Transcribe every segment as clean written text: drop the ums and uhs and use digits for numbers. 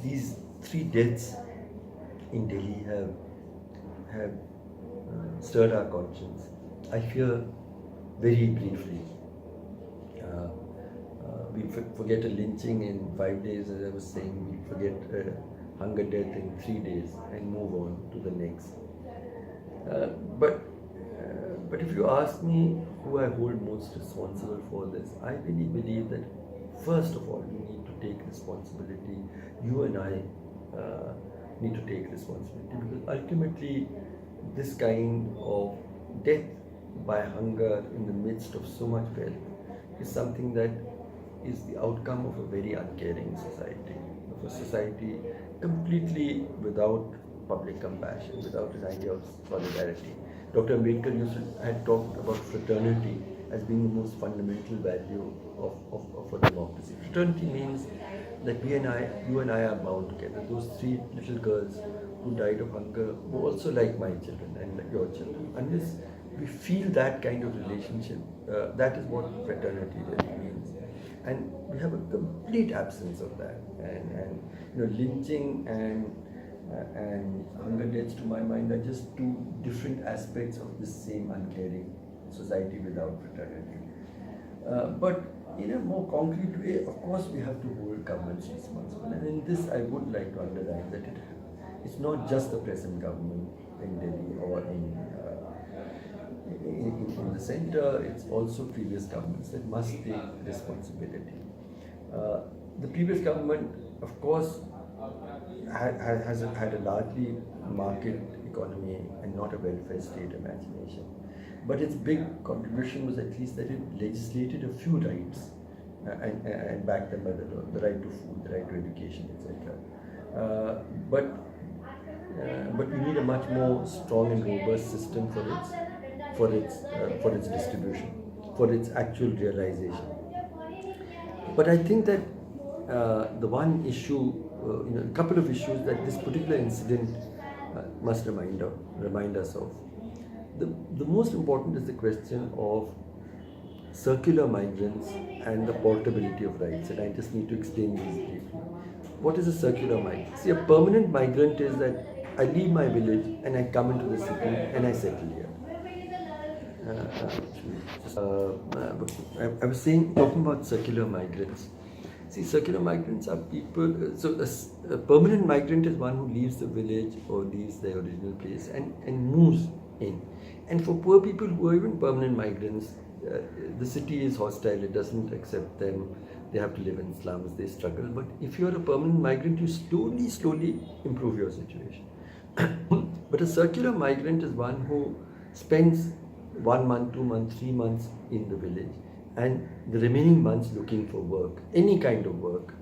these 3 deaths in Delhi have stirred our conscience. I fear very briefly we forget a lynching in 5 days, as I was saying. We forget a hunger death in 3 days and move on to the next. But if you ask me who I hold most responsible for this, I really believe that first of all we need to take responsibility. You and I need to take responsibility, because ultimately this kind of death by hunger in the midst of so much wealth is something that is the outcome of a very uncaring society, of a society completely without public compassion, without an idea of solidarity. Dr. Ambedkar had talked about fraternity as being the most fundamental value of a democracy. Fraternity means that you and I are bound together. Those 3 little girls who died of hunger were also like my children and your children. Unless we feel that kind of relationship, that is what fraternity really means. And we have a complete absence of that. And lynching and hunger deaths, to my mind, are just 2 different aspects of this same uncaring society without fraternity. But in a more concrete way, of course, we have to hold governments responsible. And in this, I would like to underline that it's not just the present government in Delhi or in the center, it's also previous governments that must take responsibility. The previous government, of course, has had a largely market economy and not a welfare state imagination. But its big contribution was at least that it legislated a few rights and backed them by the right to food, the right to education, etc. But we need a much more strong and robust system for its distribution, for its actual realization. But I think that the one issue, a couple of issues that this particular incident must remind us of. The most important is the question of circular migrants and the portability of rights, and I just need to explain these briefly. What is a circular migrant? See, a permanent migrant is that I leave my village and I come into the city and I settle here. I was talking about circular migrants. See, circular migrants are people, so a permanent migrant is one who leaves the village or leaves their original place and moves in. And for poor people who are even permanent migrants, the city is hostile, it doesn't accept them, they have to live in slums, they struggle. But if you're a permanent migrant, you slowly improve your situation. But a circular migrant is one who spends 1 month, 2 months, 3 months in the village, and the remaining months looking for work, any kind of work.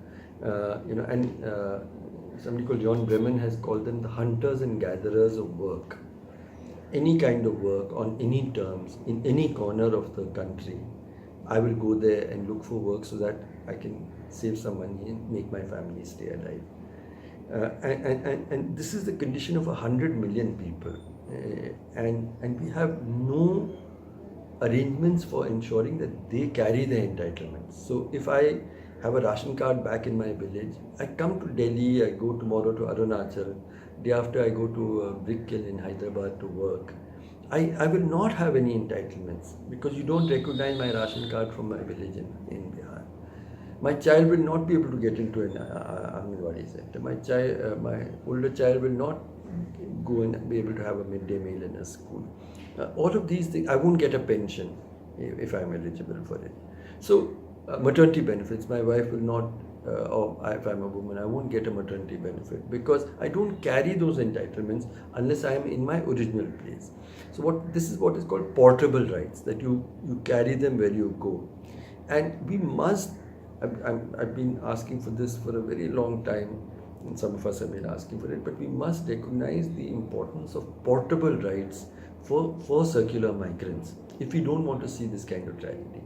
Somebody called John Bremen has called them the hunters and gatherers of work. Any kind of work on any terms, in any corner of the country, I will go there and look for work so that I can save some money and make my family stay alive. And this is the condition of 100 million people. And we have no arrangements for ensuring that they carry their entitlements. So if I have a ration card back in my village, I come to Delhi, I go tomorrow to Arunachal, day after I go to a brick kiln in Hyderabad to work. I will not have any entitlements because you don't recognize my ration card from my village in Bihar. My child will not be able to get into an Anganwadi center. My older child will not go and be able to have a midday meal in a school. All of these things, I won't get a pension if I'm eligible for it. So maternity benefits, my wife will not, or if I'm a woman, I won't get a maternity benefit because I don't carry those entitlements unless I am in my original place. So this is what is called portable rights, that you carry them where you go. And we must, I've been asking for this for a very long time, and some of us have been asking for it, but we must recognize the importance of portable rights for circular migrants if we don't want to see this kind of tragedy.